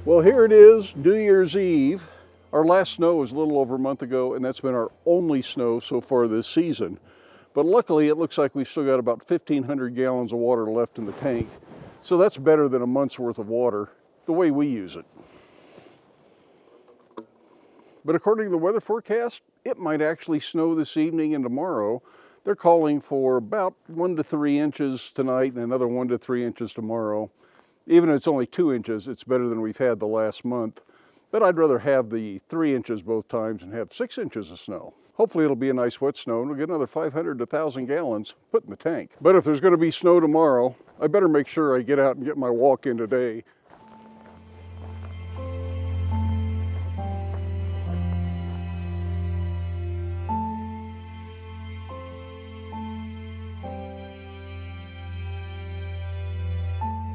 Well, here it is, New Year's Eve. Our last snow was a little over a month ago, and that's been our only snow so far this season. But luckily, it looks like we've still got about 1,500 gallons of water left in the tank. So that's better than a month's worth of water, the way we use it. But according to the weather forecast, it might actually snow this evening and tomorrow. They're calling for about 1 to 3 inches tonight and another 1 to 3 inches tomorrow. Even if it's only 2 inches, it's better than we've had the last month. But I'd rather have the 3 inches both times and have 6 inches of snow. Hopefully it'll be a nice wet snow and we'll get another 500 to 1,000 gallons put in the tank. But if there's going to be snow tomorrow, I better make sure I get out and get my walk in today.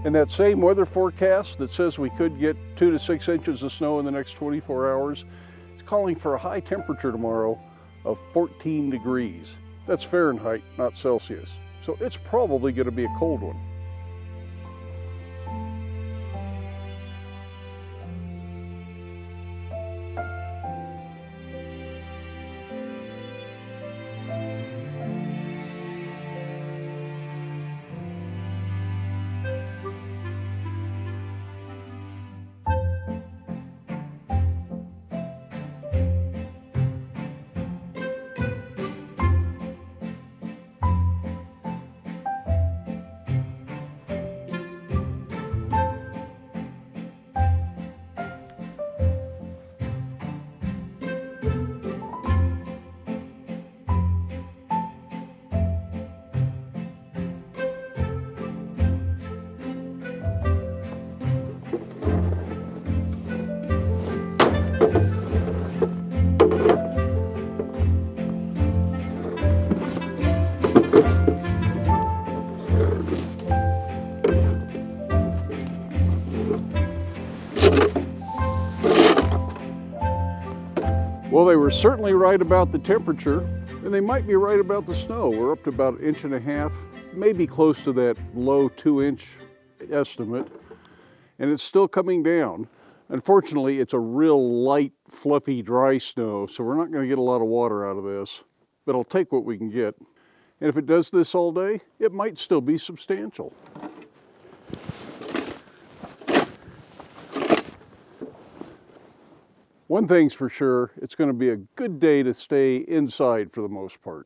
And that same weather forecast that says we could get 2 to 6 inches of snow in the next 24 hours, is calling for a high temperature tomorrow of 14 degrees. That's Fahrenheit, not Celsius. So it's probably going to be a cold one. Well, they were certainly right about the temperature, and they might be right about the snow. We're up to about 1.5 inches, maybe close to that low 2-inch estimate, and it's still coming down. Unfortunately, it's a real light, fluffy, dry snow, so we're not going to get a lot of water out of this, but I'll take what we can get. And if it does this all day, it might still be substantial. One thing's for sure, it's going to be a good day to stay inside for the most part.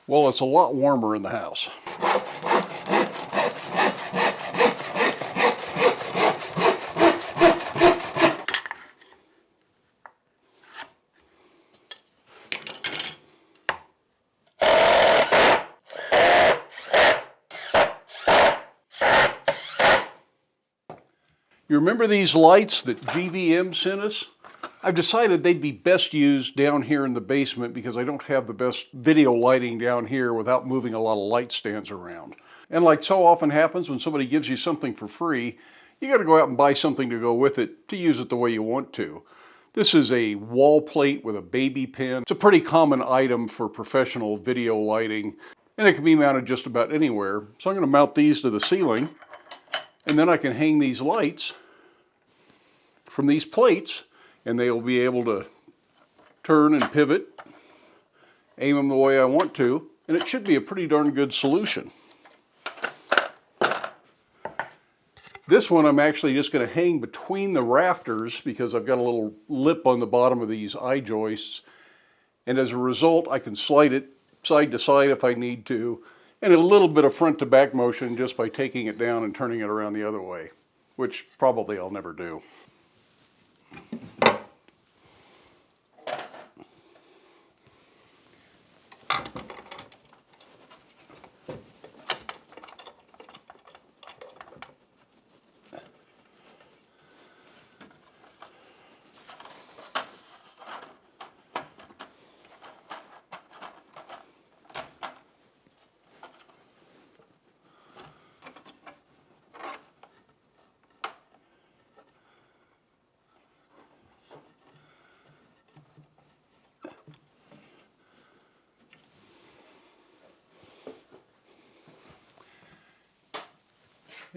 Well, it's a lot warmer in the house. You remember these lights that GVM sent us? I've decided they'd be best used down here in the basement because I don't have the best video lighting down here without moving a lot of light stands around. And like so often happens when somebody gives you something for free, you got to go out and buy something to go with it to use it the way you want to. This is a wall plate with a baby pin. It's a pretty common item for professional video lighting, and it can be mounted just about anywhere. So I'm going to mount these to the ceiling, and then I can hang these lights from these plates, and they will be able to turn and pivot, aim them the way I want to, and it should be a pretty darn good solution. This one I'm actually just going to hang between the rafters because I've got a little lip on the bottom of these eye joists, and as a result I can slide it side to side if I need to, and a little bit of front to back motion just by taking it down and turning it around the other way, which probably I'll never do.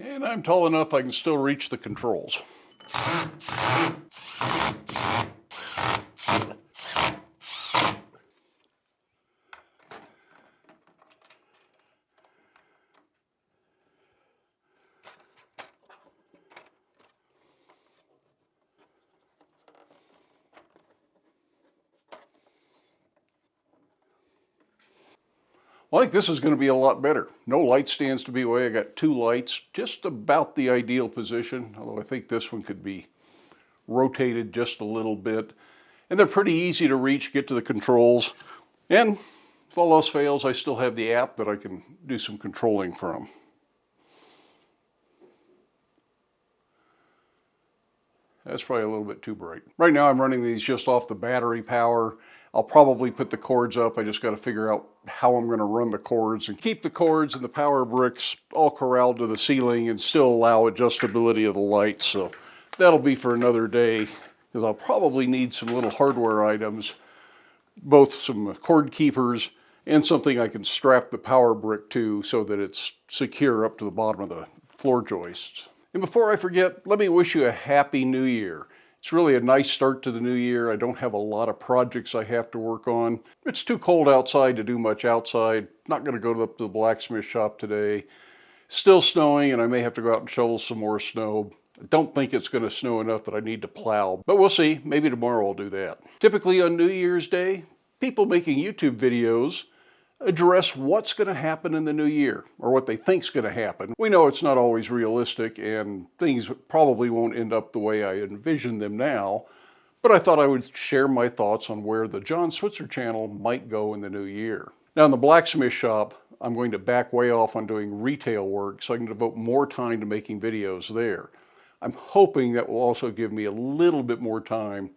And I'm tall enough I can still reach the controls. Well, I think this is going to be a lot better. No light stands to be away. I got 2 lights, just about the ideal position, although I think this one could be rotated just a little bit. And they're pretty easy to reach, get to the controls. And if all else fails, I still have the app that I can do some controlling from. That's probably a little bit too bright. Right now I'm running these just off the battery power. I'll probably put the cords up. I just got to figure out how I'm going to run the cords and keep the cords and the power bricks all corralled to the ceiling and still allow adjustability of the lights. So that'll be for another day, because I'll probably need some little hardware items, both some cord keepers and something I can strap the power brick to so that it's secure up to the bottom of the floor joists. And before I forget, let me wish you a happy new year. It's really a nice start to the new year. I don't have a lot of projects I have to work on. It's too cold outside to do much outside. Not going to go up to the blacksmith shop today. Still snowing, and I may have to go out and shovel some more snow. I don't think it's going to snow enough that I need to plow, but we'll see. Maybe tomorrow I'll do that. Typically on New Year's Day, people making YouTube videos address what's going to happen in the new year, or what they think's going to happen. We know it's not always realistic, and things probably won't end up the way I envision them now, but I thought I would share my thoughts on where the John Switzer channel might go in the new year. Now in the blacksmith shop, I'm going to back way off on doing retail work so I can devote more time to making videos there. I'm hoping that will also give me a little bit more time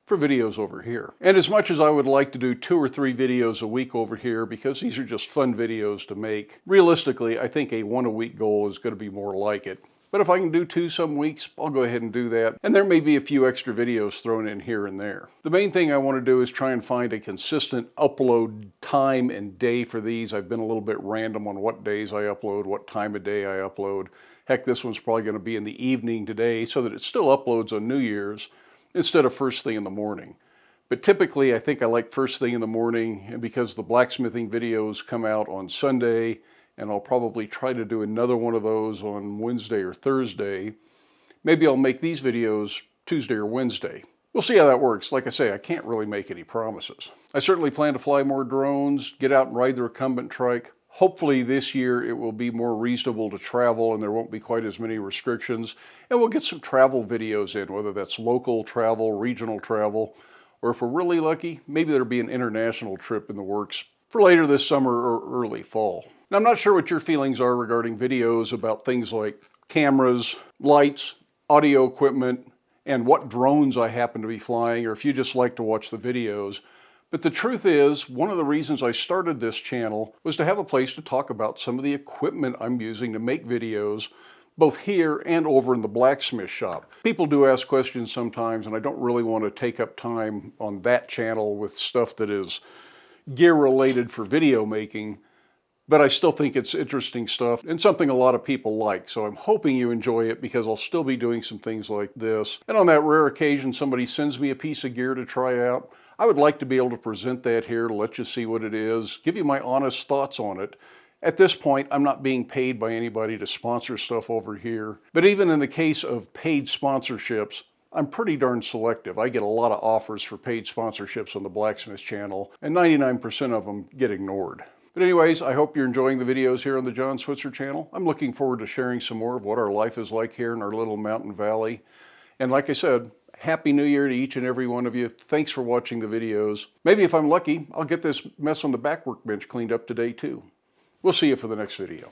for videos over here. And as much as I would like to do 2 or 3 videos a week over here, because these are just fun videos to make, realistically, I think a 1-a-week goal is going to be more like it. But if I can do 2 some weeks, I'll go ahead and do that. And there may be a few extra videos thrown in here and there. The main thing I want to do is try and find a consistent upload time and day for these. I've been a little bit random on what days I upload, what time of day I upload. Heck, this one's probably going to be in the evening today so that it still uploads on New Year's instead of first thing in the morning. But typically I think I like first thing in the morning, and because the blacksmithing videos come out on Sunday, and I'll probably try to do another one of those on Wednesday or Thursday, maybe I'll make these videos Tuesday or Wednesday. We'll see how that works. Like I say, I can't really make any promises. I certainly plan to fly more drones, get out and ride the recumbent trike. Hopefully this year it will be more reasonable to travel and there won't be quite as many restrictions. And we'll get some travel videos in, whether that's local travel, regional travel, or if we're really lucky, maybe there'll be an international trip in the works for later this summer or early fall. Now I'm not sure what your feelings are regarding videos about things like cameras, lights, audio equipment, and what drones I happen to be flying, or if you just like to watch the videos. But the truth is, one of the reasons I started this channel was to have a place to talk about some of the equipment I'm using to make videos, both here and over in the blacksmith shop. People do ask questions sometimes, and I don't really want to take up time on that channel with stuff that is gear related for video making, but I still think it's interesting stuff and something a lot of people like. So I'm hoping you enjoy it, because I'll still be doing some things like this. And on that rare occasion somebody sends me a piece of gear to try out, I would like to be able to present that here to let you see what it is, give you my honest thoughts on it. At this point, I'm not being paid by anybody to sponsor stuff over here. But even in the case of paid sponsorships, I'm pretty darn selective. I get a lot of offers for paid sponsorships on the Blacksmith channel, and 99% of them get ignored. But anyways, I hope you're enjoying the videos here on the John Switzer channel. I'm looking forward to sharing some more of what our life is like here in our little mountain valley. And like I said, Happy New Year to each and every one of you. Thanks for watching the videos. Maybe if I'm lucky, I'll get this mess on the back workbench cleaned up today too. We'll see you for the next video.